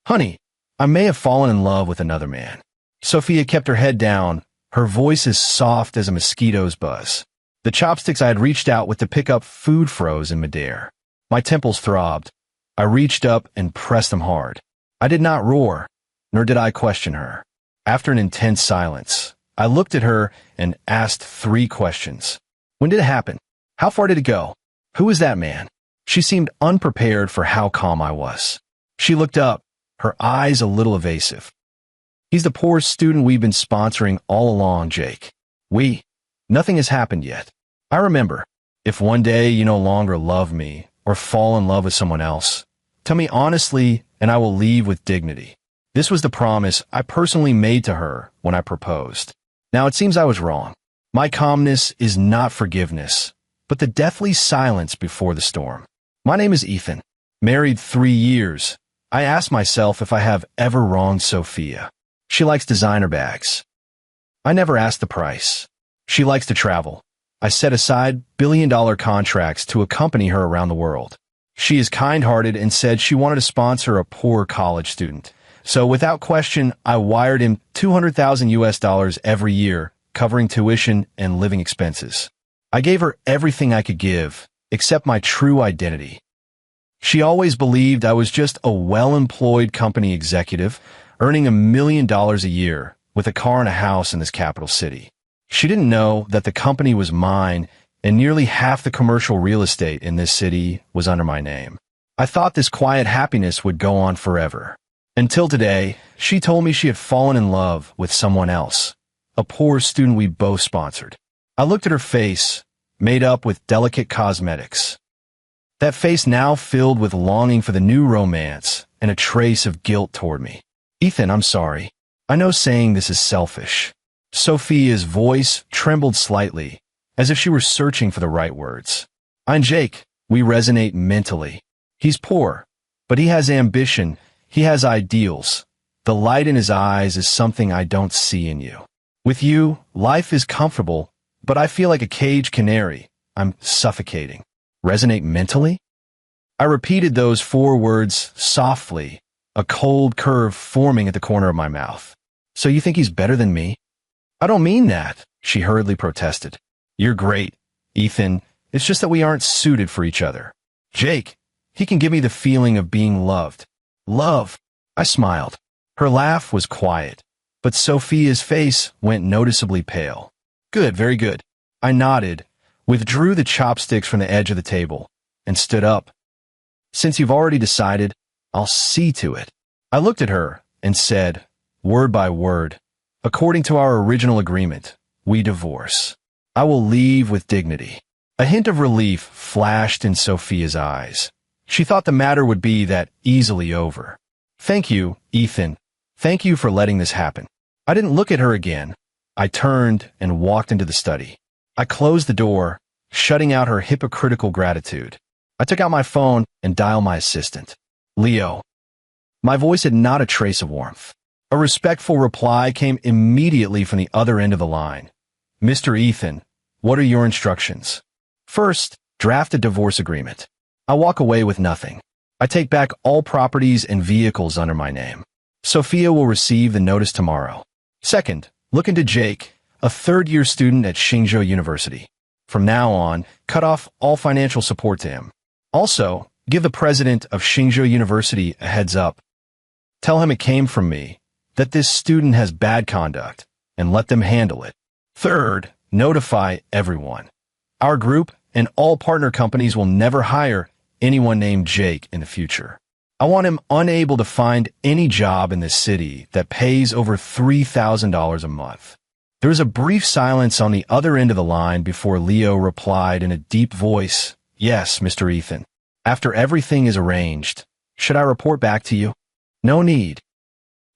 Honey, I may have fallen in love with another man. Sophia kept her head down, her voice as soft as a mosquito's buzz. The chopsticks I had reached out with to pick up food froze in midair. My temples throbbed. I reached up and pressed them hard. I did not roar, nor did I question her. After an intense silence, I looked at her and asked 3 questions. When did it happen? How far did it go? Who is that man? She seemed unprepared for how calm I was. She looked up, her eyes a little evasive. He's the poor student we've been sponsoring all along, Jake. Nothing has happened yet. I remember, if one day you no longer love me or fall in love with someone else, tell me honestly and I will leave with dignity. This was the promise I personally made to her when I proposed. Now it seems I was wrong. My calmness is not forgiveness, but the deathly silence before the storm. My name is Ethan. Married 3 years. I ask myself if I have ever wronged Sophia. She likes designer bags. I never asked the price. She likes to travel. I set aside billion-dollar contracts to accompany her around the world. She is kind-hearted and said she wanted to sponsor a poor college student. So without question, I wired him $200,000 every year, covering tuition and living expenses. I gave her everything I could give, except my true identity. She always believed I was just a well-employed company executive, earning $1 million a year, with a car and a house in this capital city. She didn't know that the company was mine, and nearly half the commercial real estate in this city was under my name. I thought this quiet happiness would go on forever. Until today, she told me she had fallen in love with someone else, a poor student we both sponsored. I looked at her face, made up with delicate cosmetics. That face now filled with longing for the new romance and a trace of guilt toward me. Ethan, I'm sorry. I know saying this is selfish. Sophia's voice trembled slightly, as if she were searching for the right words. I'm Jake. We resonate mentally. He's poor, but he has ambition. He has ideals. The light in his eyes is something I don't see in you. With you, life is comfortable, but I feel like a caged canary. I'm suffocating. Resonate mentally? I repeated those 4 words softly, a cold curve forming at the corner of my mouth. So you think he's better than me? I don't mean that, she hurriedly protested. You're great, Ethan. It's just that we aren't suited for each other. Jake, he can give me the feeling of being loved. Love. I smiled. Her laugh was quiet, but Sophia's face went noticeably pale. Good, very good. I nodded, withdrew the chopsticks from the edge of the table, and stood up. Since you've already decided, I'll see to it. I looked at her and said, word by word, according to our original agreement, we divorce. I will leave with dignity. A hint of relief flashed in Sophia's eyes. She thought the matter would be that easily over. Thank you, Ethan. Thank you for letting this happen. I didn't look at her again. I turned and walked into the study. I closed the door, shutting out her hypocritical gratitude. I took out my phone and dialed my assistant. Leo. My voice had not a trace of warmth. A respectful reply came immediately from the other end of the line. Mr. Ethan, what are your instructions? First, draft a divorce agreement. I walk away with nothing. I take back all properties and vehicles under my name. Sophia will receive the notice tomorrow. Second, look into Jake, a third-year student at Xingzhou University. From now on, cut off all financial support to him. Also, give the president of Xingzhou University a heads up. Tell him it came from me, that this student has bad conduct, and let them handle it. Third, notify everyone. Our group and all partner companies will never hire anyone named Jake in the future. I want him unable to find any job in this city that pays over $3,000 a month. There was a brief silence on the other end of the line before Leo replied in a deep voice, Yes, Mr. Ethan. After everything is arranged, should I report back to you? No need.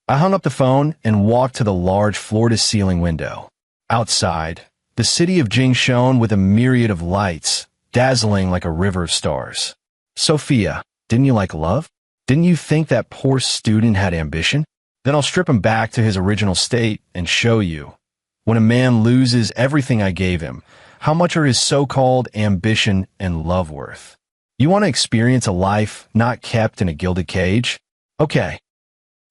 I hung up the phone and walked to the large floor-to-ceiling window. Outside, the city of Jing shone with a myriad of lights, dazzling like a river of stars. Sophia, didn't you like love? Didn't you think that poor student had ambition? Then I'll strip him back to his original state and show you. When a man loses everything I gave him, how much are his so-called ambition and love worth? You want to experience a life not kept in a gilded cage? Okay,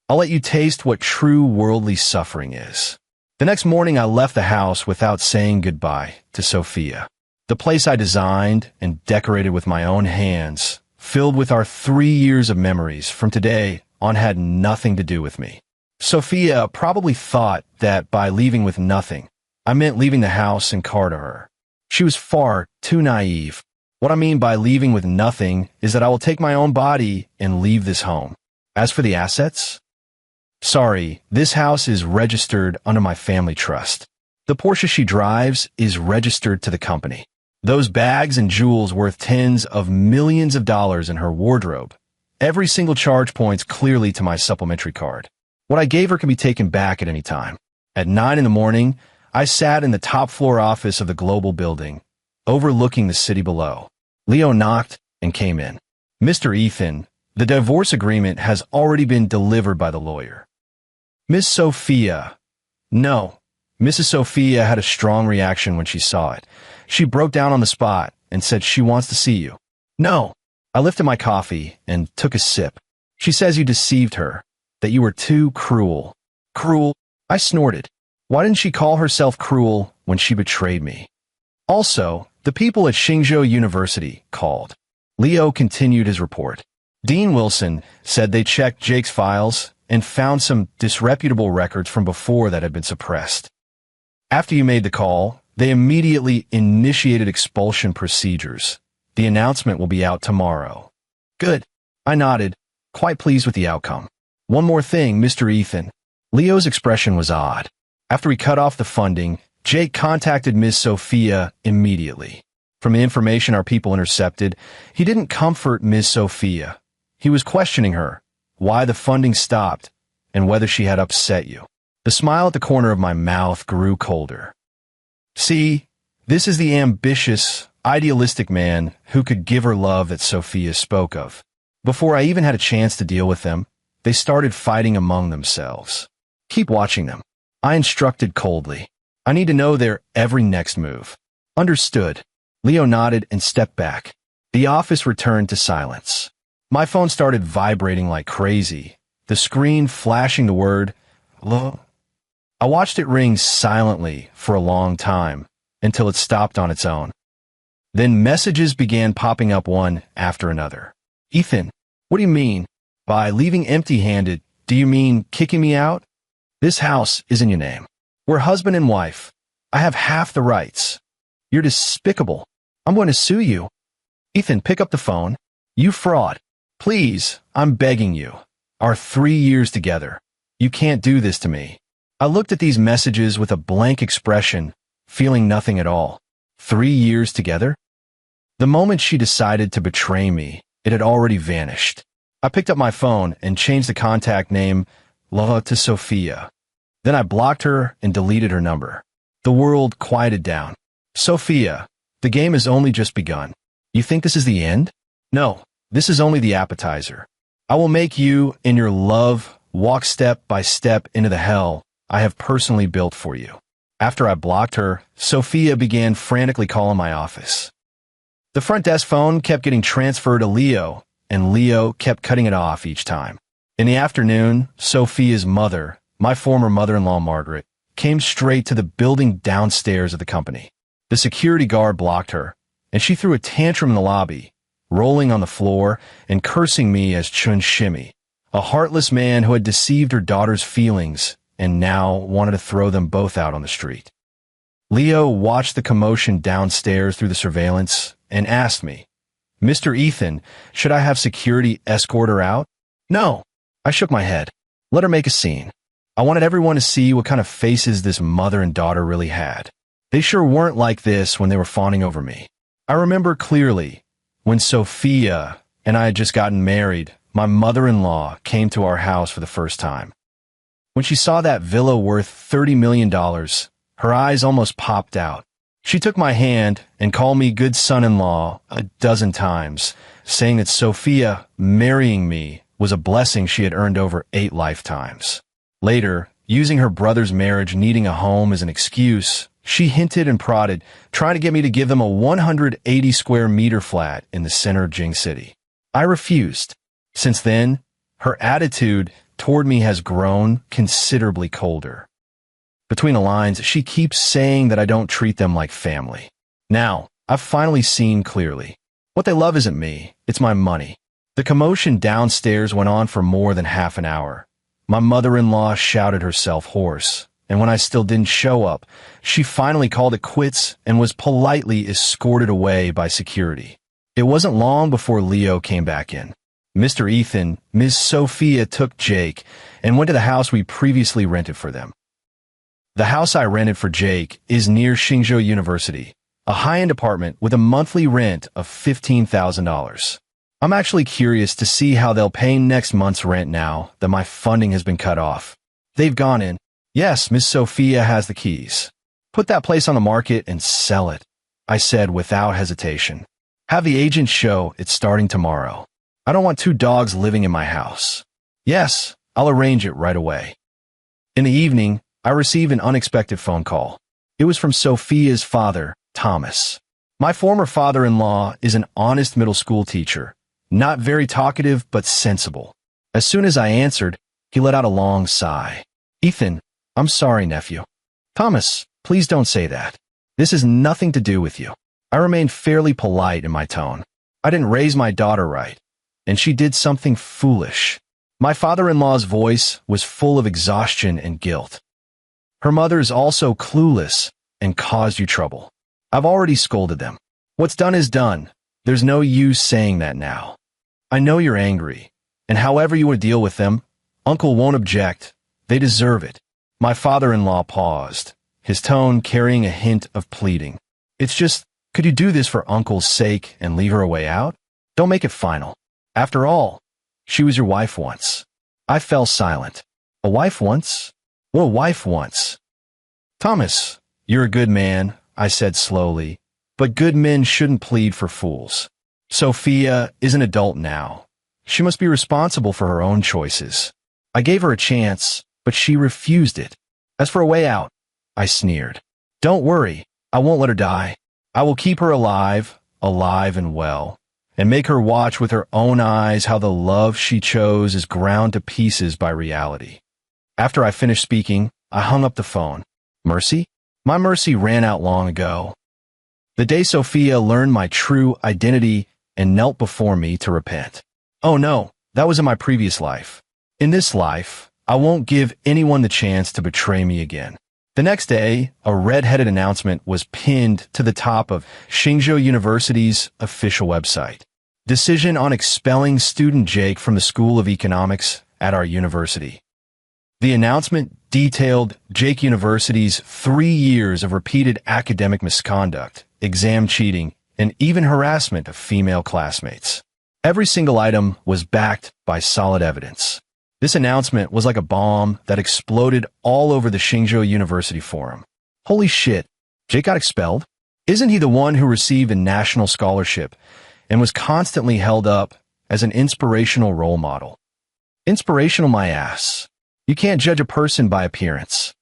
I'll let you taste what true worldly suffering is. The next morning, I left the house without saying goodbye to Sophia. The place I designed and decorated with my own hands, filled with our 3 years of memories from today on, had nothing to do with me. Sophia probably thought that by leaving with nothing, I meant leaving the house and car to her. She was far too naive. What I mean by leaving with nothing is that I will take my own body and leave this home. As for the assets, sorry, this house is registered under my family trust. The Porsche she drives is registered to the company. Those bags and jewels worth tens of millions of dollars in her wardrobe. Every single charge points clearly to my supplementary card. What I gave her can be taken back at any time. At 9 in the morning, I sat in the top floor office of the global building, overlooking the city below. Leo knocked and came in. Mr. Ethan, the divorce agreement has already been delivered by the lawyer. Miss Sophia. No. Mrs. Sophia had a strong reaction when she saw it. She broke down on the spot and said she wants to see you. No. I lifted my coffee and took a sip. She says you deceived her, that you were too cruel. Cruel? I snorted. Why didn't she call herself cruel when she betrayed me? Also, the people at Xingzhou University called. Leo continued his report. Dean Wilson said they checked Jake's files and found some disreputable records from before that had been suppressed. After you made the call, they immediately initiated expulsion procedures. The announcement will be out tomorrow. Good. I nodded, quite pleased with the outcome. One more thing, Mr. Ethan. Leo's expression was odd. After he cut off the funding, Jake contacted Ms. Sophia immediately. From the information our people intercepted, he didn't comfort Ms. Sophia. He was questioning her, why the funding stopped, and whether she had upset you. The smile at the corner of my mouth grew colder. See, this is the ambitious, idealistic man who could give her love that Sophia spoke of. Before I even had a chance to deal with them, they started fighting among themselves. Keep watching them. I instructed coldly. I need to know their every next move. Understood. Leo nodded and stepped back. The office returned to silence. My phone started vibrating like crazy, the screen flashing the word, hello. I watched it ring silently for a long time, until it stopped on its own. Then messages began popping up one after another. Ethan, what do you mean? By leaving empty-handed, do you mean kicking me out? This house is in your name. We're husband and wife. I have half the rights. You're despicable. I'm going to sue you. Ethan, pick up the phone. You fraud. Please, I'm begging you. Our 3 years together. You can't do this to me. I looked at these messages with a blank expression, feeling nothing at all. 3 years together? The moment she decided to betray me, it had already vanished. I picked up my phone and changed the contact name Lava to Sophia. Then I blocked her and deleted her number. The world quieted down. Sophia, the game has only just begun. You think this is the end? No, this is only the appetizer. I will make you and your love walk step by step into the hell I have personally built for you. After I blocked her, Sophia began frantically calling my office. The front desk phone kept getting transferred to Leo, and Leo kept cutting it off each time. In the afternoon, Sophia's mother, my former mother-in-law Margaret, came straight to the building downstairs of the company. The security guard blocked her, and she threw a tantrum in the lobby, rolling on the floor and cursing me as Chun Shimmy, a heartless man who had deceived her daughter's feelings and now wanted to throw them both out on the street. Leo watched the commotion downstairs through the surveillance and asked me, Mr. Ethan, should I have security escort her out? No. I shook my head. Let her make a scene. I wanted everyone to see what kind of faces this mother and daughter really had. They sure weren't like this when they were fawning over me. I remember clearly when Sophia and I had just gotten married, my mother-in-law came to our house for the first time. When she saw that villa worth $30 million, her eyes almost popped out. She took my hand and called me good son-in-law a dozen times, saying that Sophia marrying me was a blessing she had earned over 8 lifetimes. Later, using her brother's marriage needing a home as an excuse, she hinted and prodded, trying to get me to give them a 180 square meter flat in the center of Jing City. I refused. Since then, her attitude toward me has grown considerably colder. Between the lines, she keeps saying that I don't treat them like family. Now, I've finally seen clearly. What they love isn't me, it's my money. The commotion downstairs went on for more than half an hour. My mother-in-law shouted herself hoarse, and when I still didn't show up, she finally called it quits and was politely escorted away by security. It wasn't long before Leo came back in. Mr. Ethan, Ms. Sophia took Jake and went to the house we previously rented for them. The house I rented for Jake is near Xingzhou University, a high-end apartment with a monthly rent of $15,000. I'm actually curious to see how they'll pay next month's rent now that my funding has been cut off. They've gone in. Yes, Miss Sophia has the keys. Put that place on the market and sell it, I said without hesitation. Have the agent show it's starting tomorrow. I don't want 2 dogs living in my house. Yes, I'll arrange it right away. In the evening, I received an unexpected phone call. It was from Sophia's father, Thomas. My former father-in-law is an honest middle school teacher, not very talkative but sensible. As soon as I answered, he let out a long sigh. Ethan, I'm sorry, nephew. Thomas, please don't say that. This has nothing to do with you. I remained fairly polite in my tone. I didn't raise my daughter right, and she did something foolish. My father-in-law's voice was full of exhaustion and guilt. Her mother is also clueless and caused you trouble. I've already scolded them. What's done is done. There's no use saying that now. I know you're angry, and however you want to deal with them, Uncle won't object. They deserve it. My father-in-law paused, his tone carrying a hint of pleading. It's just, could you do this for Uncle's sake and leave her a way out? Don't make it final. After all, she was your wife once. I fell silent. A wife once? What a wife once. Thomas, you're a good man, I said slowly, but good men shouldn't plead for fools. Sophia is an adult now. She must be responsible for her own choices. I gave her a chance, but she refused it. As for a way out, I sneered. Don't worry, I won't let her die. I will keep her alive and well, and make her watch with her own eyes how the love she chose is ground to pieces by reality. After I finished speaking, I hung up the phone. Mercy? My mercy ran out long ago. The day Sophia learned my true identity and knelt before me to repent. Oh no, that was in my previous life. In this life, I won't give anyone the chance to betray me again. The next day, a red-headed announcement was pinned to the top of Xingzhou University's official website. Decision on expelling student Jake from the School of Economics at our university. The announcement detailed Jake University's 3 years of repeated academic misconduct, exam cheating, and even harassment of female classmates. Every single item was backed by solid evidence. This announcement was like a bomb that exploded all over the Xingzhou University forum. Holy shit, Jake got expelled? Isn't he the one who received a national scholarship and was constantly held up as an inspirational role model? Inspirational my ass. You can't judge a person by appearance.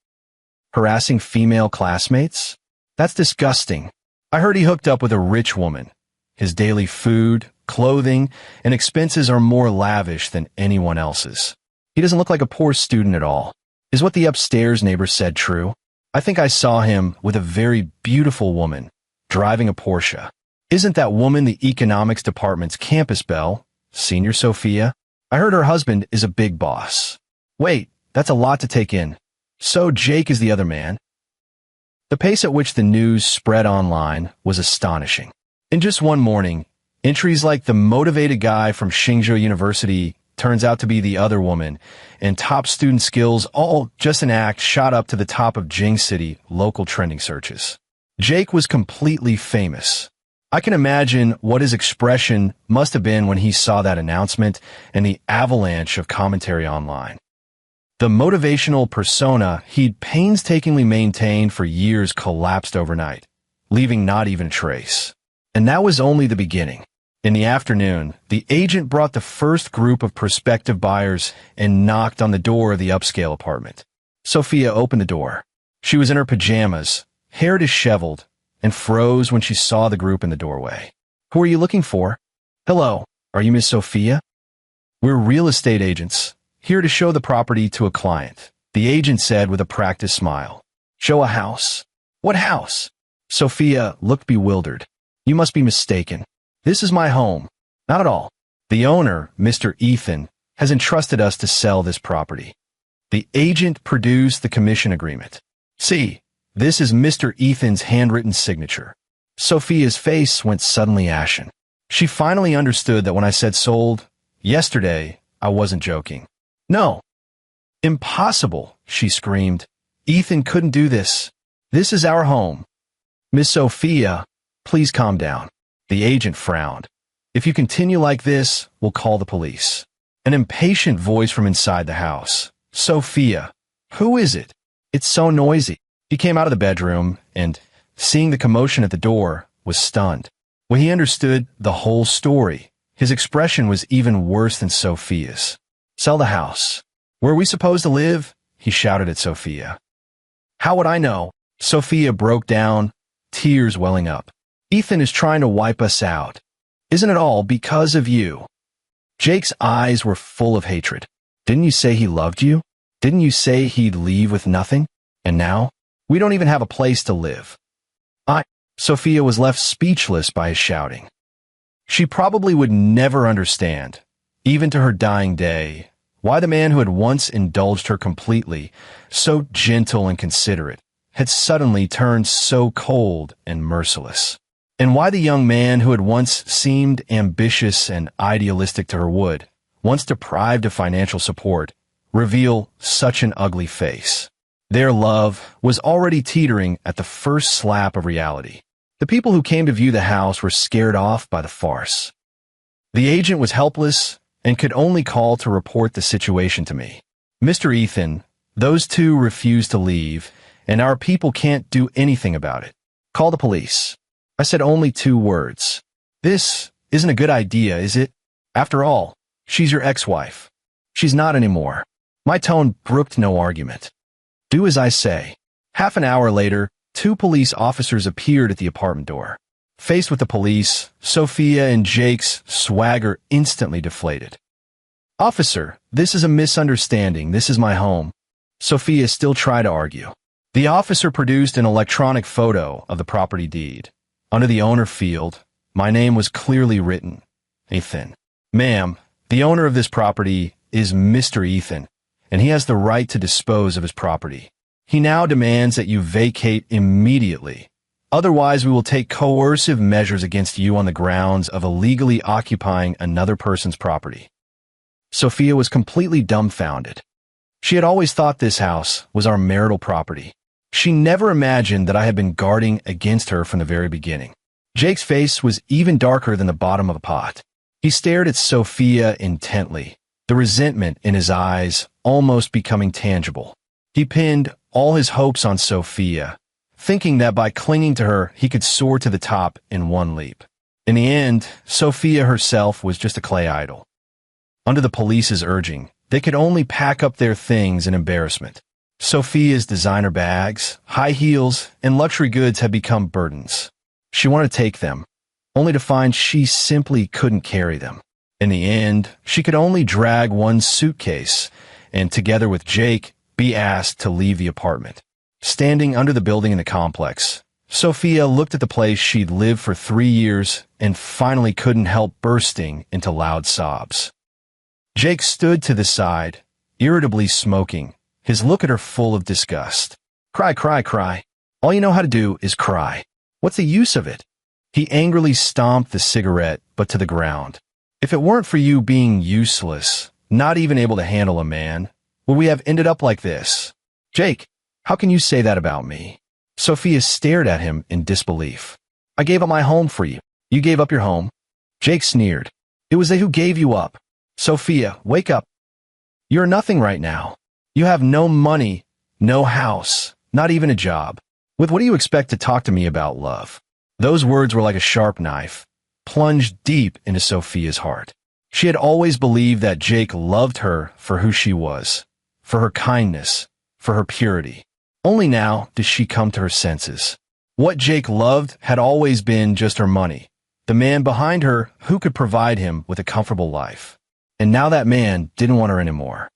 Harassing female classmates? That's disgusting. I heard he hooked up with a rich woman. His daily food, clothing, and expenses are more lavish than anyone else's. He doesn't look like a poor student at all. Is what the upstairs neighbor said true? I think I saw him with a very beautiful woman, driving a Porsche. Isn't that woman the economics department's campus belle, Senior Sophia? I heard her husband is a big boss. Wait, that's a lot to take in. So Jake is the other man. The pace at which the news spread online was astonishing. In just one morning, entries like the motivated guy from Xingzhou University turns out to be the other woman, and top student skills, all just an act, shot up to the top of Jing City local trending searches. Jake was completely famous. I can imagine what his expression must have been when he saw that announcement and the avalanche of commentary online. The motivational persona he'd painstakingly maintained for years collapsed overnight, leaving not even a trace. And that was only the beginning. In the afternoon, the agent brought the first group of prospective buyers and knocked on the door of the upscale apartment. Sophia opened the door. She was in her pajamas, hair disheveled, and froze when she saw the group in the doorway. Who are you looking for? Hello, are you Miss Sophia? We're real estate agents, Here to show the property to a client, the agent said with a practiced smile. Show a house? What house? Sophia looked bewildered. You must be mistaken. This is my home. Not at all. The owner, Mr. Ethan, has entrusted us to sell this property. The agent produced the commission agreement. See, this is Mr. Ethan's handwritten signature. Sophia's face went suddenly ashen. She finally understood that when I said sold yesterday, I wasn't joking. No. Impossible, she screamed. Ethan couldn't do this. This is our home. Miss Sophia, please calm down. The agent frowned. If you continue like this, we'll call the police. An impatient voice from inside the house. Sophia, who is it? It's so noisy. He came out of the bedroom and, seeing the commotion at the door, was stunned. When he understood the whole story, his expression was even worse than Sophia's. Sell the house. Where are we supposed to live? He shouted at Sophia. How would I know? Sophia broke down, tears welling up. Ethan is trying to wipe us out. Isn't it all because of you? Jake's eyes were full of hatred. Didn't you say he loved you? Didn't you say he'd leave with nothing? And now? We don't even have a place to live. Sophia was left speechless by his shouting. She probably would never understand, even to her dying day, why the man who had once indulged her completely, so gentle and considerate, had suddenly turned so cold and merciless. And why the young man who had once seemed ambitious and idealistic to her would, once deprived of financial support, reveal such an ugly face. Their love was already teetering at the first slap of reality. The people who came to view the house were scared off by the farce. The agent was helpless and could only call to report the situation to me. Mr. Ethan, those two refused to leave, and our people can't do anything about it. Call the police. I said only 2 words. This isn't a good idea, is it? After all, she's your ex-wife. She's not anymore. My tone brooked no argument. Do as I say. Half an hour later, 2 police officers appeared at the apartment door. Faced with the police, Sophia and Jake's swagger instantly deflated. Officer, this is a misunderstanding. This is my home. Sophia still tried to argue. The officer produced an electronic photo of the property deed. Under the owner field, my name was clearly written. Ethan. Ma'am, the owner of this property is Mr. Ethan, and he has the right to dispose of his property. He now demands that you vacate immediately. Otherwise, we will take coercive measures against you on the grounds of illegally occupying another person's property. Sophia was completely dumbfounded. She had always thought this house was our marital property. She never imagined that I had been guarding against her from the very beginning. Jake's face was even darker than the bottom of a pot. He stared at Sophia intently, the resentment in his eyes almost becoming tangible. He pinned all his hopes on Sophia, thinking that by clinging to her, he could soar to the top in one leap. In the end, Sophia herself was just a clay idol. Under the police's urging, they could only pack up their things in embarrassment. Sophia's designer bags, high heels, and luxury goods had become burdens. She wanted to take them, only to find she simply couldn't carry them. In the end, she could only drag one suitcase, and together with Jake, be asked to leave the apartment. Standing under the building in the complex, Sophia looked at the place she'd lived for 3 years and finally couldn't help bursting into loud sobs. Jake stood to the side, irritably smoking, his look at her full of disgust. Cry, cry, cry. All you know how to do is cry. What's the use of it? He angrily stomped the cigarette, but to the ground. If it weren't for you being useless, not even able to handle a man, would we have ended up like this? Jake, how can you say that about me? Sophia stared at him in disbelief. I gave up my home for you. You gave up your home. Jake sneered. It was they who gave you up. Sophia, wake up. You're nothing right now. You have no money, no house, not even a job. With what do you expect to talk to me about love? Those words were like a sharp knife, plunged deep into Sophia's heart. She had always believed that Jake loved her for who she was, for her kindness, for her purity. Only now did she come to her senses. What Jake loved had always been just her money, the man behind her who could provide him with a comfortable life. And now that man didn't want her anymore.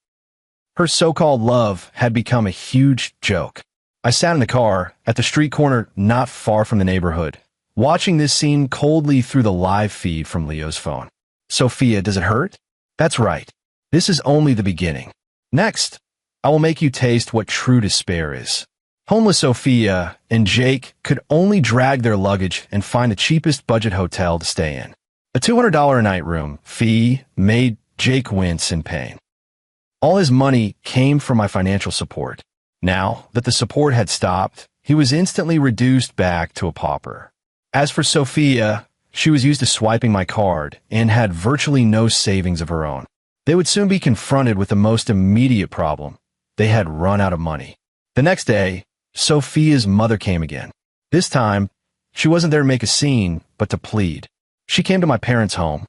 Her so-called love had become a huge joke. I sat in the car at the street corner not far from the neighborhood, watching this scene coldly through the live feed from Leo's phone. Sophia, does it hurt? That's right. This is only the beginning. Next, I will make you taste what true despair is. Homeless Sophia and Jake could only drag their luggage and find the cheapest budget hotel to stay in. A $200 a night room fee made Jake wince in pain. All his money came from my financial support. Now that the support had stopped, he was instantly reduced back to a pauper. As for Sophia, she was used to swiping my card and had virtually no savings of her own. They would soon be confronted with the most immediate problem. They had run out of money. The next day, Sophia's mother came again. This time, she wasn't there to make a scene, but to plead. She came to my parents' home.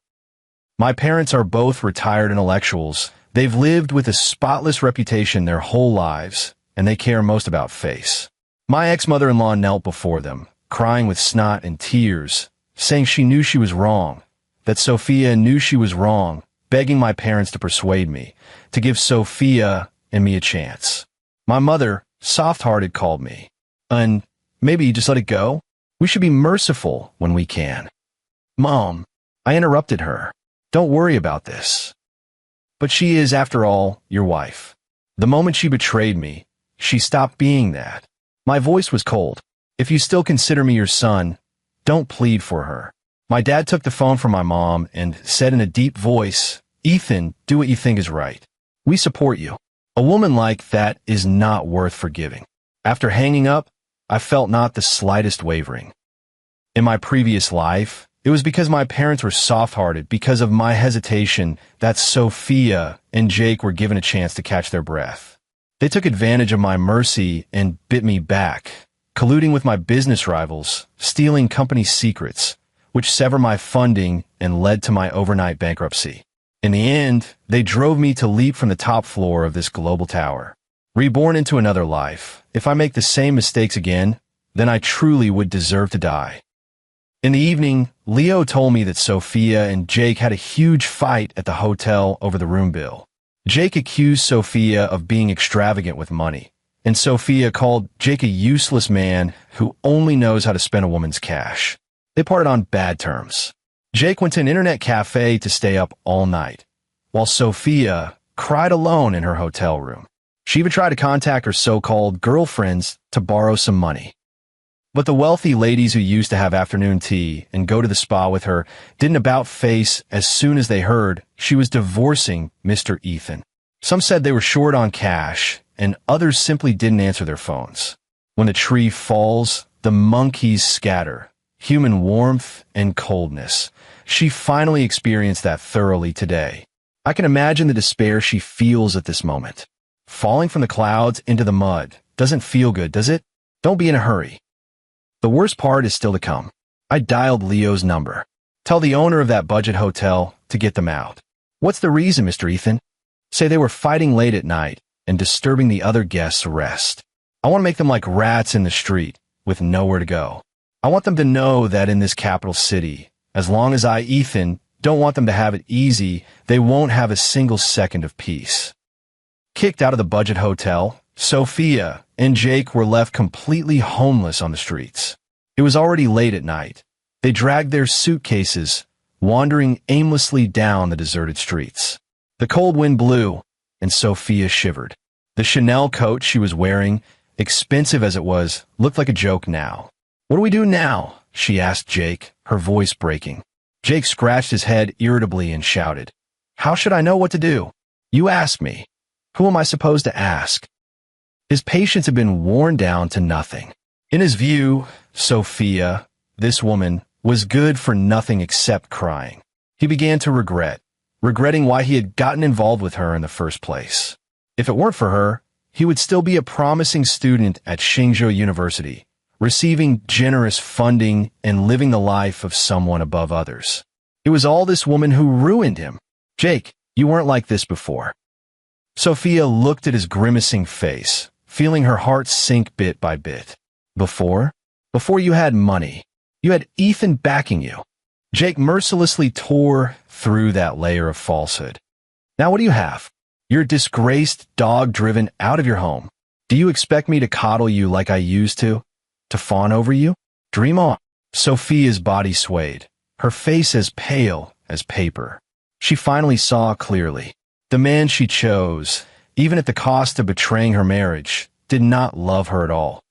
My parents are both retired intellectuals. They've lived with a spotless reputation their whole lives, and they care most about face. My ex-mother-in-law knelt before them, crying with snot and tears, saying she knew she was wrong, that Sophia knew she was wrong, begging my parents to persuade me, to give Sophia and me a chance. My mother, soft-hearted, called me. Maybe you just let it go? We should be merciful when we can. Mom, I interrupted her. Don't worry about this. But she is, after all, your wife. The moment she betrayed me, she stopped being that. My voice was cold. If you still consider me your son, don't plead for her. My dad took the phone from my mom and said in a deep voice, Ethan, do what you think is right. We support you. A woman like that is not worth forgiving. After hanging up, I felt not the slightest wavering. In my previous life, it was because my parents were soft-hearted, because of my hesitation, that Sophia and Jake were given a chance to catch their breath. They took advantage of my mercy and bit me back, colluding with my business rivals, stealing company secrets, which severed my funding and led to my overnight bankruptcy. In the end, they drove me to leap from the top floor of this global tower. Reborn into another life, if I make the same mistakes again, then I truly would deserve to die. In the evening, Leo told me that Sophia and Jake had a huge fight at the hotel over the room bill. Jake accused Sophia of being extravagant with money, and Sophia called Jake a useless man who only knows how to spend a woman's cash. They parted on bad terms. Jake went to an internet cafe to stay up all night, while Sophia cried alone in her hotel room. She even tried to contact her so-called girlfriends to borrow some money. But the wealthy ladies who used to have afternoon tea and go to the spa with her didn't about-face as soon as they heard she was divorcing Mr. Ethan. Some said they were short on cash, and others simply didn't answer their phones. When the tree falls, the monkeys scatter. Human warmth and coldness. She finally experienced that thoroughly today. I can imagine the despair she feels at this moment. Falling from the clouds into the mud doesn't feel good, does it? Don't be in a hurry. The worst part is still to come. I dialed Leo's number. Tell the owner of that budget hotel to get them out. What's the reason, Mr. Ethan? Say they were fighting late at night and disturbing the other guests' rest. I want to make them like rats in the street with nowhere to go. I want them to know that in this capital city, as long as I, Ethan, don't want them to have it easy, they won't have a single second of peace. Kicked out of the budget hotel, Sophia and Jake were left completely homeless on the streets. It was already late at night. They dragged their suitcases, wandering aimlessly down the deserted streets. The cold wind blew, and Sophia shivered. The Chanel coat she was wearing, expensive as it was, looked like a joke now. What do we do now? She asked Jake, her voice breaking. Jake scratched his head irritably and shouted, How should I know what to do? You ask me. Who am I supposed to ask? His patience had been worn down to nothing. In his view, Sophia, this woman, was good for nothing except crying. He began to regretting why he had gotten involved with her in the first place. If it weren't for her, he would still be a promising student at Hsinchu University, receiving generous funding and living the life of someone above others. It was all this woman who ruined him. Jake, you weren't like this before. Sophia looked at his grimacing face, feeling her heart sink bit by bit. Before you had money. You had Ethan backing you. Jake mercilessly tore through that layer of falsehood. Now what do you have? You're a disgraced dog driven out of your home. Do you expect me to coddle you like I used to? To fawn over you? Dream on. Sophia's body swayed, her face as pale as paper. She finally saw clearly. The man she chose, even at the cost of betraying her marriage, did not love her at all.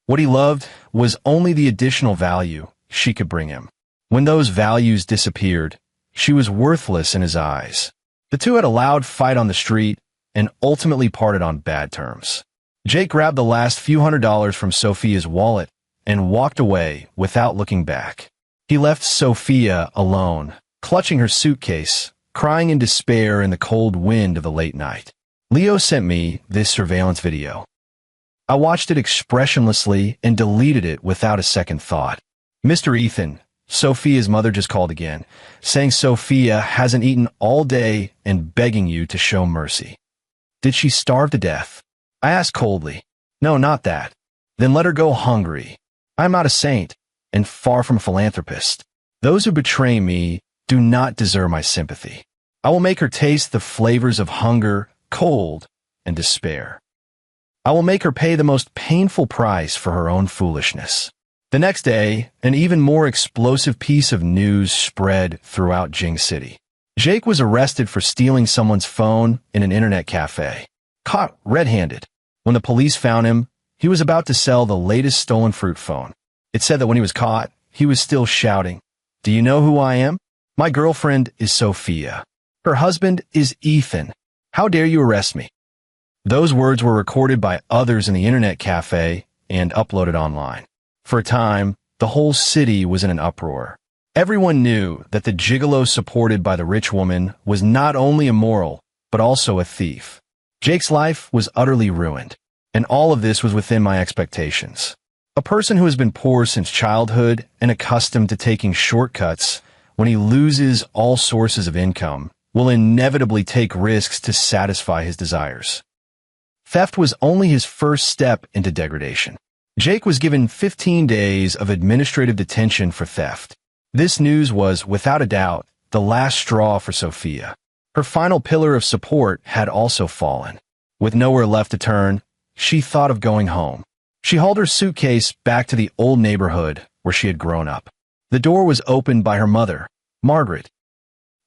What he loved was only the additional value she could bring him. When those values disappeared, she was worthless in his eyes. The two had a loud fight on the street and ultimately parted on bad terms. Jake grabbed the last few $100s from Sophia's wallet and walked away without looking back. He left Sophia alone, clutching her suitcase, crying in despair in the cold wind of the late night. Leo sent me this surveillance video. I watched it expressionlessly and deleted it without a second thought. Mr. Ethan, Sophia's mother just called again, saying Sophia hasn't eaten all day and begging you to show mercy. Did she starve to death? I asked coldly. No, not that. Then let her go hungry. I'm not a saint and far from a philanthropist. Those who betray me do not deserve my sympathy. I will make her taste the flavors of hunger, cold, and despair. I will make her pay the most painful price for her own foolishness. The next day, an even more explosive piece of news spread throughout Jing City. Jake was arrested for stealing someone's phone in an internet cafe. Caught red-handed. When the police found him, he was about to sell the latest stolen fruit phone. It said that when he was caught, he was still shouting, "Do you know who I am? My girlfriend is Sophia. Her husband is Ethan. How dare you arrest me?" Those words were recorded by others in the internet cafe and uploaded online. For a time, the whole city was in an uproar. Everyone knew that the gigolo supported by the rich woman was not only immoral, but also a thief. Jake's life was utterly ruined, and all of this was within my expectations. A person who has been poor since childhood and accustomed to taking shortcuts, when he loses all sources of income, will inevitably take risks to satisfy his desires. Theft was only his first step into degradation. Jake was given 15 days of administrative detention for theft. This news was, without a doubt, the last straw for Sophia. Her final pillar of support had also fallen. With nowhere left to turn, she thought of going home. She hauled her suitcase back to the old neighborhood where she had grown up. The door was opened by her mother, Margaret.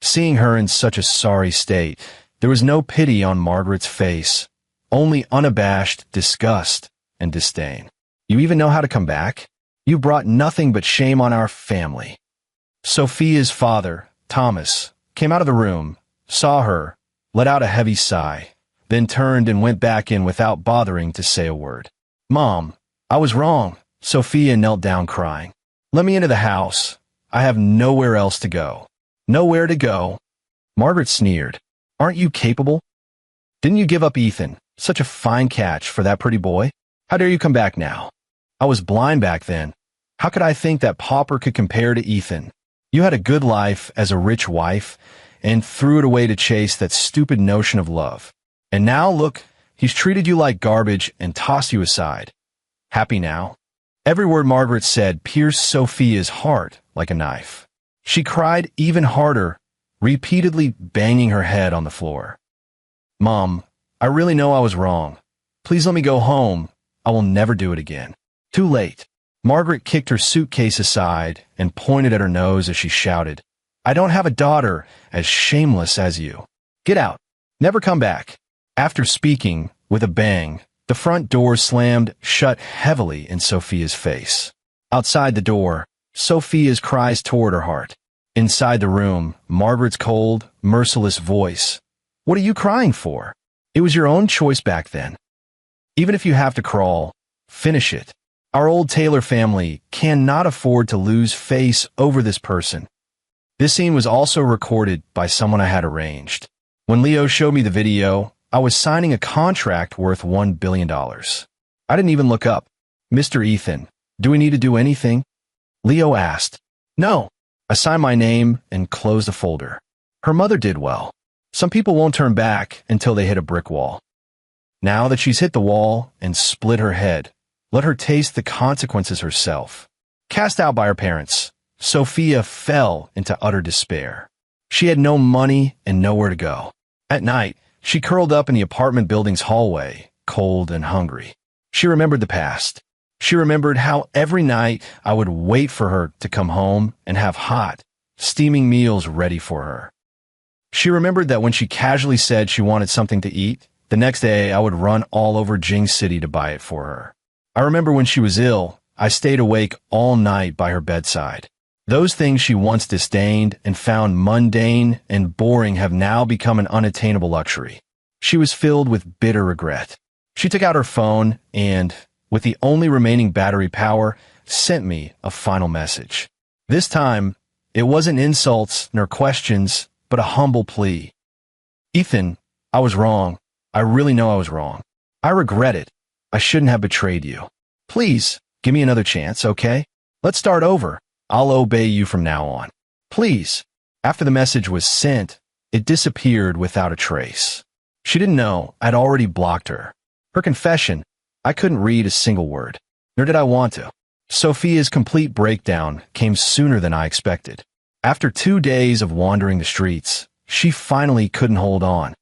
Seeing her in such a sorry state, there was no pity on Margaret's face, only unabashed disgust and disdain. "You even know how to come back? You brought nothing but shame on our family." Sophia's father, Thomas, came out of the room, saw her, let out a heavy sigh, then turned and went back in without bothering to say a word. "Mom, I was wrong." Sophia knelt down crying. "Let me into the house. I have nowhere else to go." "Nowhere to go?" Margaret sneered. "Aren't you capable? Didn't you give up Ethan? Such a fine catch for that pretty boy. How dare you come back now? I was blind back then. How could I think that pauper could compare to Ethan? You had a good life as a rich wife and threw it away to chase that stupid notion of love. And now, look, he's treated you like garbage and tossed you aside. Happy now?" Every word Margaret said pierced Sophia's heart like a knife. She cried even harder, repeatedly banging her head on the floor. "Mom, I really know I was wrong. Please let me go home. I will never do it again." Too late. Margaret kicked her suitcase aside and pointed at her nose as she shouted, "I don't have a daughter as shameless as you. Get out. Never come back." After speaking, with a bang, the front door slammed shut heavily in Sophia's face. Outside the door, Sophia's cries tore at her heart. Inside the room, Margaret's cold, merciless voice. "What are you crying for? It was your own choice back then. Even if you have to crawl, finish it. Our old Taylor family cannot afford to lose face over this person." This scene was also recorded by someone I had arranged. When Leo showed me the video, I was signing a contract worth $1 billion. I didn't even look up. "Mr. Ethan, do we need to do anything?" Leo asked. "No." I signed my name and closed the folder. Her mother did well. Some people won't turn back until they hit a brick wall. Now that she's hit the wall and split her head, let her taste the consequences herself. Cast out by her parents, Sophia fell into utter despair. She had no money and nowhere to go. At night, She curled up in the apartment building's hallway, cold and hungry. She remembered the past. She remembered how every night I would wait for her to come home and have hot, steaming meals ready for her. She remembered that when she casually said she wanted something to eat, the next day I would run all over Jing City to buy it for her. I remember when she was ill, I stayed awake all night by her bedside. Those things she once disdained and found mundane and boring have now become an unattainable luxury. She was filled with bitter regret. She took out her phone and, with the only remaining battery power, sent me a final message. This time, it wasn't insults nor questions, but a humble plea. Ethan, I was wrong. I really know I was wrong. I regret it. I shouldn't have betrayed you. Please, give me another chance, okay? Let's start over. I'll obey you from now on. Please. After the message was sent, it disappeared without a trace. She didn't know I'd already blocked her. Her confession, I couldn't read a single word, nor did I want to. Sophia's complete breakdown came sooner than I expected. After 2 days of wandering the streets, she finally couldn't hold on.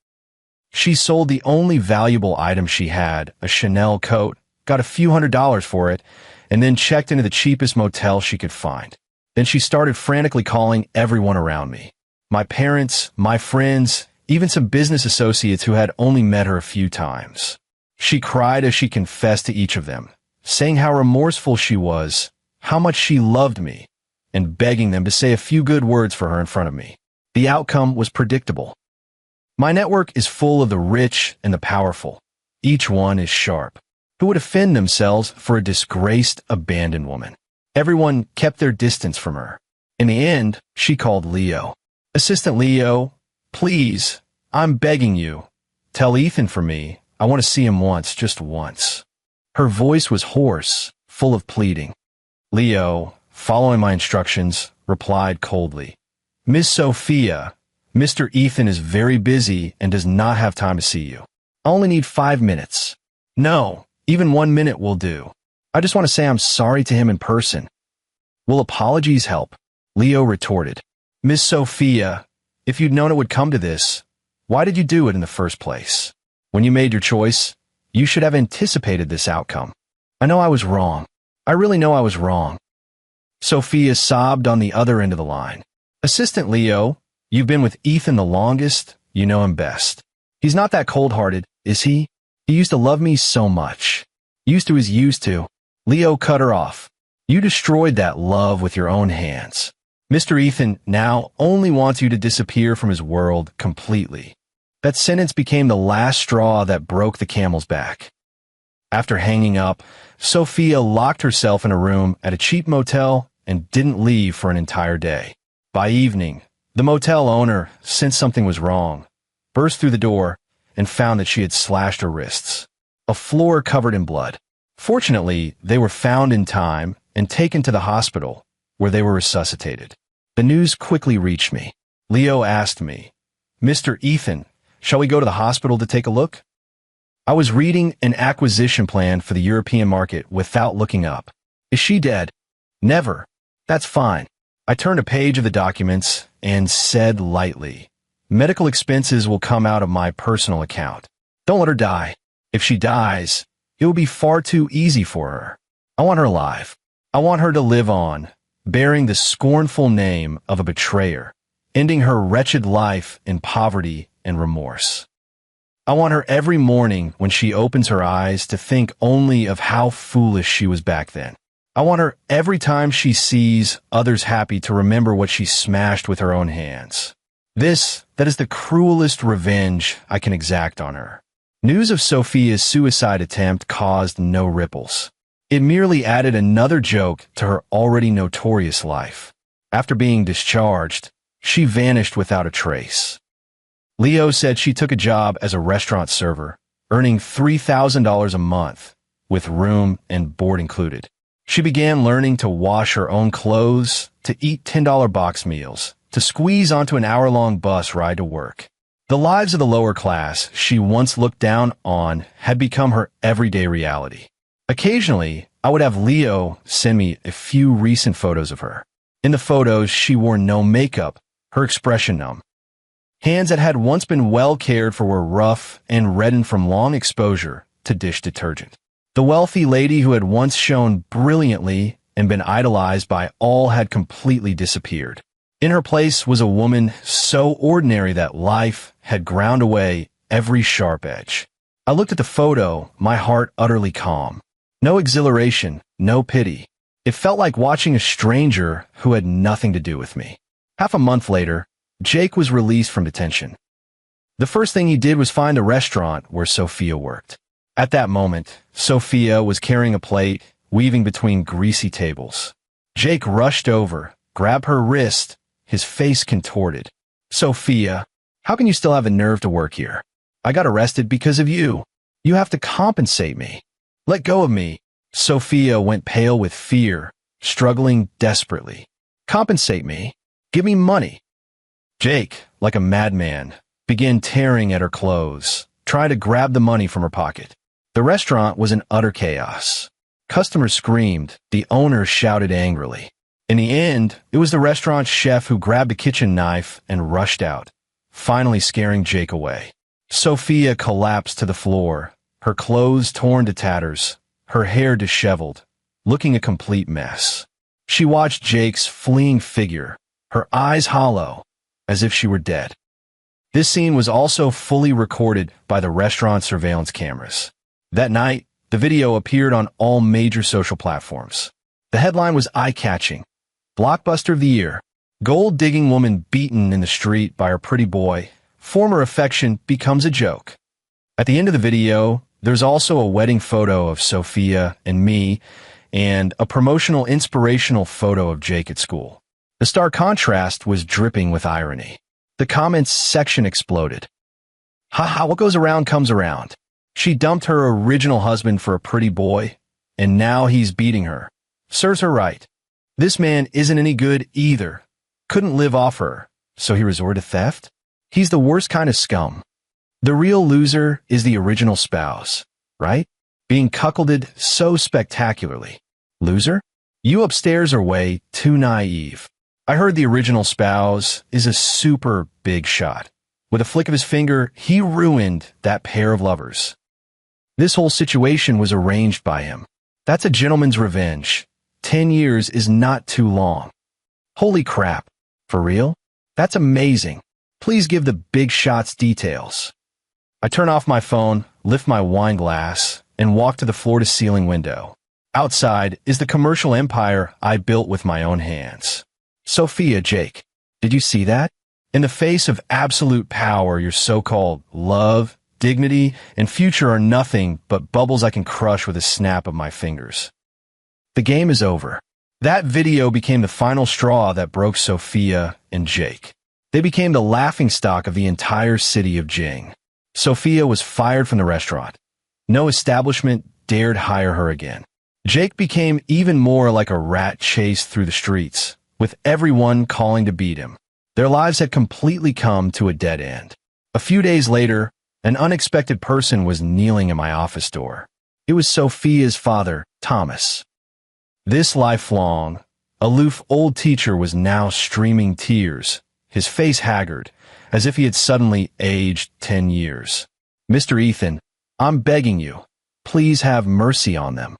She sold the only valuable item she had, a Chanel coat, got a few $100s for it, and then checked into the cheapest motel she could find. Then she started frantically calling everyone around me. My parents, my friends, even some business associates who had only met her a few times. She cried as she confessed to each of them, saying how remorseful she was, how much she loved me, and begging them to say a few good words for her in front of me. The outcome was predictable. My network is full of the rich and the powerful. Each one is sharp, who would offend themselves for a disgraced, abandoned woman. Everyone kept their distance from her. In the end, she called Leo. Assistant Leo, please, I'm begging you. Tell Ethan for me. I want to see him once, just once. Her voice was hoarse, full of pleading. Leo, following my instructions, replied coldly. Miss Sophia, Mr. Ethan is very busy and does not have time to see you. I only need 5 minutes. No, even 1 minute will do. I just want to say I'm sorry to him in person. Will apologies help? Leo retorted. Miss Sophia, if you'd known it would come to this, why did you do it in the first place? When you made your choice, you should have anticipated this outcome. I know I was wrong. I really know I was wrong. Sophia sobbed on the other end of the line. Assistant Leo, you've been with Ethan the longest, you know him best. He's not that cold-hearted, is he? He used to love me so much. Used to is used to. Leo cut her off. You destroyed that love with your own hands. Mr. Ethan now only wants you to disappear from his world completely. That sentence became the last straw that broke the camel's back. After hanging up, Sophia locked herself in a room at a cheap motel and didn't leave for an entire day. By evening, the motel owner sensed something was wrong, burst through the door, and found that she had slashed her wrists. A floor covered in blood. Fortunately, they were found in time and taken to the hospital, where they were resuscitated. The news quickly reached me. Leo asked me, Mr. Ethan, shall we go to the hospital to take a look? I was reading an acquisition plan for the European market without looking up. Is she dead? Never. That's fine. I turned a page of the documents and said lightly, medical expenses will come out of my personal account. Don't let her die. If she dies, it will be far too easy for her. I want her alive. I want her to live on, bearing the scornful name of a betrayer, ending her wretched life in poverty and remorse. I want her every morning when she opens her eyes to think only of how foolish she was back then. I want her every time she sees others happy to remember what she smashed with her own hands. That is the cruelest revenge I can exact on her. News of Sophia's suicide attempt caused no ripples. It merely added another joke to her already notorious life. After being discharged, she vanished without a trace. Leo said she took a job as a restaurant server, earning $3,000 a month, with room and board included. She began learning to wash her own clothes, to eat $10 box meals, to squeeze onto an hour-long bus ride to work. The lives of the lower class she once looked down on had become her everyday reality. Occasionally, I would have Leo send me a few recent photos of her. In the photos, she wore no makeup, her expression numb. Hands that had once been well cared for were rough and reddened from long exposure to dish detergent. The wealthy lady who had once shone brilliantly and been idolized by all had completely disappeared. In her place was a woman so ordinary that life had ground away every sharp edge. I looked at the photo, my heart utterly calm. No exhilaration, no pity. It felt like watching a stranger who had nothing to do with me. Half a month later, Jake was released from detention. The first thing he did was find a restaurant where Sophia worked. At that moment, Sophia was carrying a plate, weaving between greasy tables. Jake rushed over, grabbed her wrist, his face contorted. "Sophia, how can you still have the nerve to work here? I got arrested because of you. You have to compensate me. Let go of me." Sophia went pale with fear, struggling desperately. "Compensate me? Give me money." Jake, like a madman, began tearing at her clothes, trying to grab the money from her pocket. The restaurant was in utter chaos. Customers screamed, the owner shouted angrily. In the end, it was the restaurant chef who grabbed a kitchen knife and rushed out, finally scaring Jake away. Sophia collapsed to the floor, her clothes torn to tatters, her hair disheveled, looking a complete mess. She watched Jake's fleeing figure, her eyes hollow, as if she were dead. This scene was also fully recorded by the restaurant surveillance cameras. That night, the video appeared on all major social platforms. The headline was eye-catching. Blockbuster of the year. Gold-digging woman beaten in the street by her pretty boy. Former affection becomes a joke. At the end of the video, there's also a wedding photo of Sophia and me, and a promotional inspirational photo of Jake at school. The stark contrast was dripping with irony. The comments section exploded. "Haha, what goes around comes around. She dumped her original husband for a pretty boy, and now he's beating her. Serves her right. This man isn't any good either. Couldn't live off her, so he resorted to theft? He's the worst kind of scum. The real loser is the original spouse, right? Being cuckolded so spectacularly. Loser? You upstairs are way too naive. I heard the original spouse is a super big shot. With a flick of his finger, he ruined that pair of lovers. This whole situation was arranged by him. That's a gentleman's revenge. 10 years is not too long. Holy crap. For real? That's amazing. Please give the big shots details." I turn off my phone, lift my wine glass, and walk to the floor-to-ceiling window. Outside is the commercial empire I built with my own hands. Sophia, Jake, did you see that? In the face of absolute power, your so-called love, dignity, and future are nothing but bubbles I can crush with a snap of my fingers. The game is over. That video became the final straw that broke Sophia and Jake. They became the laughingstock of the entire city of Jing. Sophia was fired from the restaurant. No establishment dared hire her again. Jake became even more like a rat chased through the streets, with everyone calling to beat him. Their lives had completely come to a dead end. A few days later, an unexpected person was kneeling in my office door. It was Sophia's father, Thomas. This lifelong, aloof old teacher was now streaming tears, his face haggard, as if he had suddenly aged 10 years. "Mr. Ethan, I'm begging you, please have mercy on them."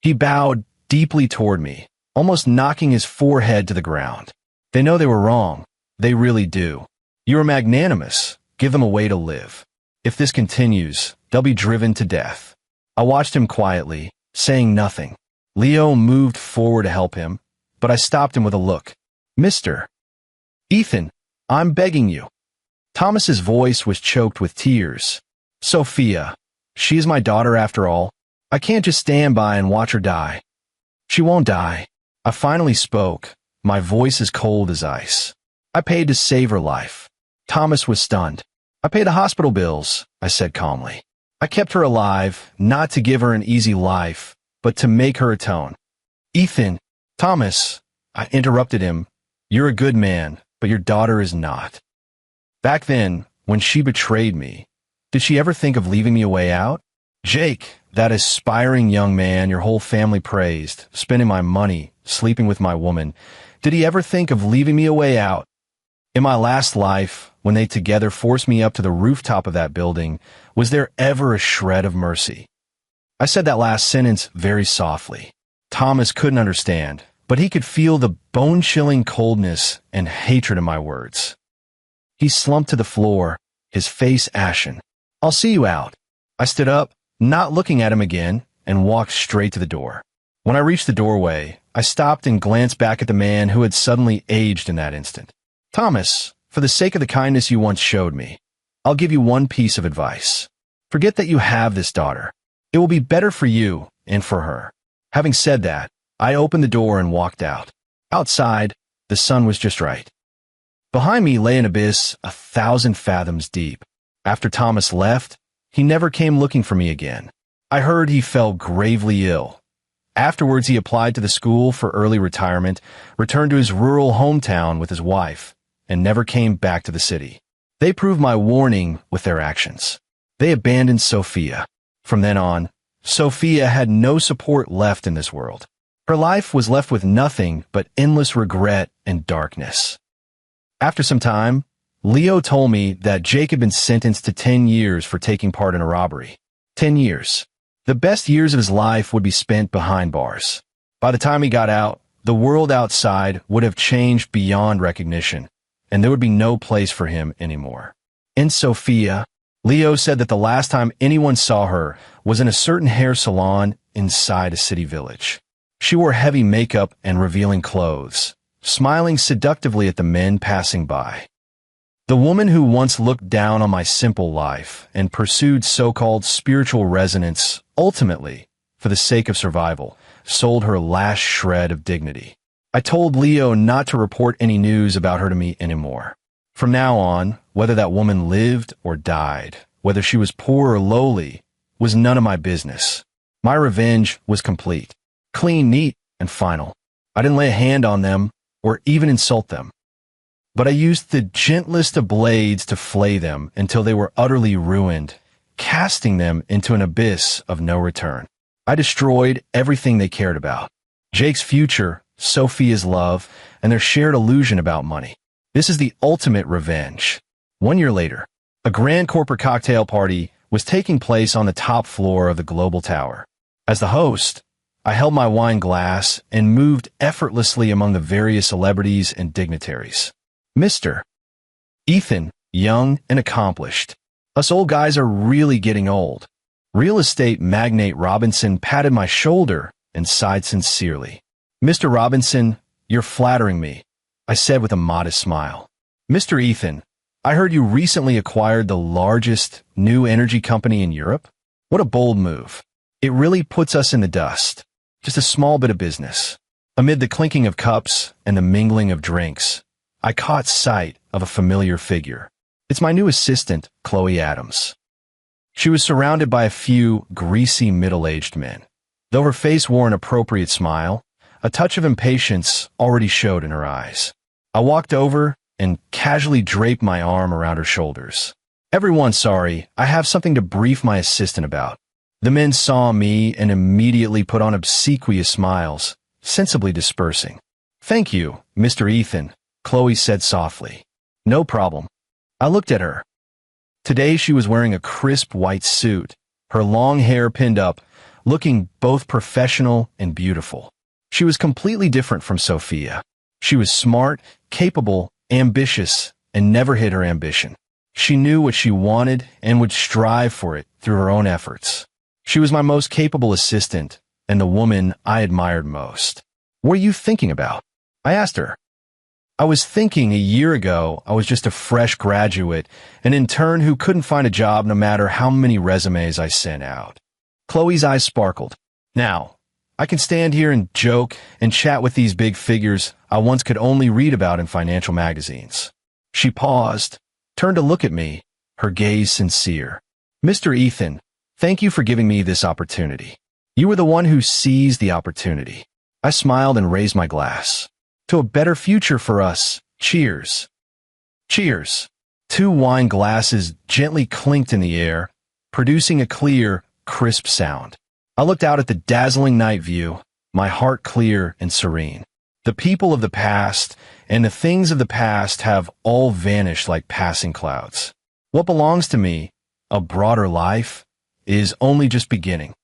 He bowed deeply toward me, almost knocking his forehead to the ground. "They know they were wrong. They really do. You are magnanimous. Give them a way to live. If this continues, they'll be driven to death." I watched him quietly, saying nothing. Leo moved forward to help him, but I stopped him with a look. "Mr. Ethan, I'm begging you." Thomas's voice was choked with tears. "Sophia, she is my daughter after all. I can't just stand by and watch her die." "She won't die." I finally spoke, my voice as cold as ice. "I paid to save her life." Thomas was stunned. "I paid the hospital bills," I said calmly. "I kept her alive, not to give her an easy life, but to make her atone." "Ethan, Thomas," I interrupted him, "you're a good man, but your daughter is not. Back then, when she betrayed me, did she ever think of leaving me a way out? Jake, that aspiring young man your whole family praised, spending my money, sleeping with my woman, did he ever think of leaving me a way out? In my last life, when they together forced me up to the rooftop of that building, was there ever a shred of mercy? I said that last sentence very softly. Thomas couldn't understand, but he could feel the bone-chilling coldness and hatred in my words. He slumped to the floor, his face ashen. "I'll see you out." I stood up, not looking at him again, and walked straight to the door. When I reached the doorway, I stopped and glanced back at the man who had suddenly aged in that instant. "Thomas, for the sake of the kindness you once showed me, I'll give you one piece of advice. Forget that you have this daughter. It will be better for you and for her." Having said that, I opened the door and walked out. Outside, the sun was just right. Behind me lay an abyss 1,000 fathoms deep. After Thomas left, he never came looking for me again. I heard he fell gravely ill. Afterwards, he applied to the school for early retirement, returned to his rural hometown with his wife, and never came back to the city. They proved my warning with their actions. They abandoned Sophia. From then on, Sophia had no support left in this world. Her life was left with nothing but endless regret and darkness. After some time, Leo told me that Jake had been sentenced to 10 years for taking part in a robbery. 10 years. The best years of his life would be spent behind bars. By the time he got out, the world outside would have changed beyond recognition, and there would be no place for him anymore. In Sophia, Leo said that the last time anyone saw her was in a certain hair salon inside a city village. She wore heavy makeup and revealing clothes, smiling seductively at the men passing by. The woman who once looked down on my simple life and pursued so-called spiritual resonance, ultimately, for the sake of survival, sold her last shred of dignity. I told Leo not to report any news about her to me anymore. From now on, whether that woman lived or died, whether she was poor or lowly, was none of my business. My revenge was complete, clean, neat, and final. I didn't lay a hand on them or even insult them. But I used the gentlest of blades to flay them until they were utterly ruined, casting them into an abyss of no return. I destroyed everything they cared about. Jake's future, Sophia's love, and their shared illusion about money. This is the ultimate revenge. 1 year later, a grand corporate cocktail party was taking place on the top floor of the Global Tower. As the host, I held my wine glass and moved effortlessly among the various celebrities and dignitaries. Mr. Ethan, young and accomplished. Us old guys are really getting old. Real estate magnate Robinson patted my shoulder and sighed sincerely. "Mr. Robinson, you're flattering me," I said with a modest smile. "Mr. Ethan, I heard you recently acquired the largest new energy company in Europe. What a bold move. It really puts us in the dust. Just a small bit of business." Amid the clinking of cups and the mingling of drinks, I caught sight of a familiar figure. It's my new assistant, Chloe Adams. She was surrounded by a few greasy middle-aged men. Though her face wore an appropriate smile, a touch of impatience already showed in her eyes. I walked over and casually draped my arm around her shoulders. "Everyone, sorry, I have something to brief my assistant about." The men saw me and immediately put on obsequious smiles, sensibly dispersing. "Thank you, Mr. Ethan," Chloe said softly. "No problem." I looked at her. Today she was wearing a crisp white suit, her long hair pinned up, looking both professional and beautiful. She was completely different from Sophia. She was smart, capable, ambitious, and never hid her ambition. She knew what she wanted and would strive for it through her own efforts. She was my most capable assistant and the woman I admired most. "What are you thinking about?" I asked her. I was thinking a year ago I was just a fresh graduate, an intern who couldn't find a job no matter how many resumes I sent out. Chloe's eyes sparkled. "Now, I can stand here and joke and chat with these big figures I once could only read about in financial magazines." She paused, turned to look at me, her gaze sincere. "Mr. Ethan, thank you for giving me this opportunity. You were the one who seized the opportunity." I smiled and raised my glass. "To a better future for us. Cheers." Cheers. 2 wine glasses gently clinked in the air, producing a clear, crisp sound. I looked out at the dazzling night view, my heart clear and serene. The people of the past and the things of the past have all vanished like passing clouds. What belongs to me, a broader life, is only just beginning.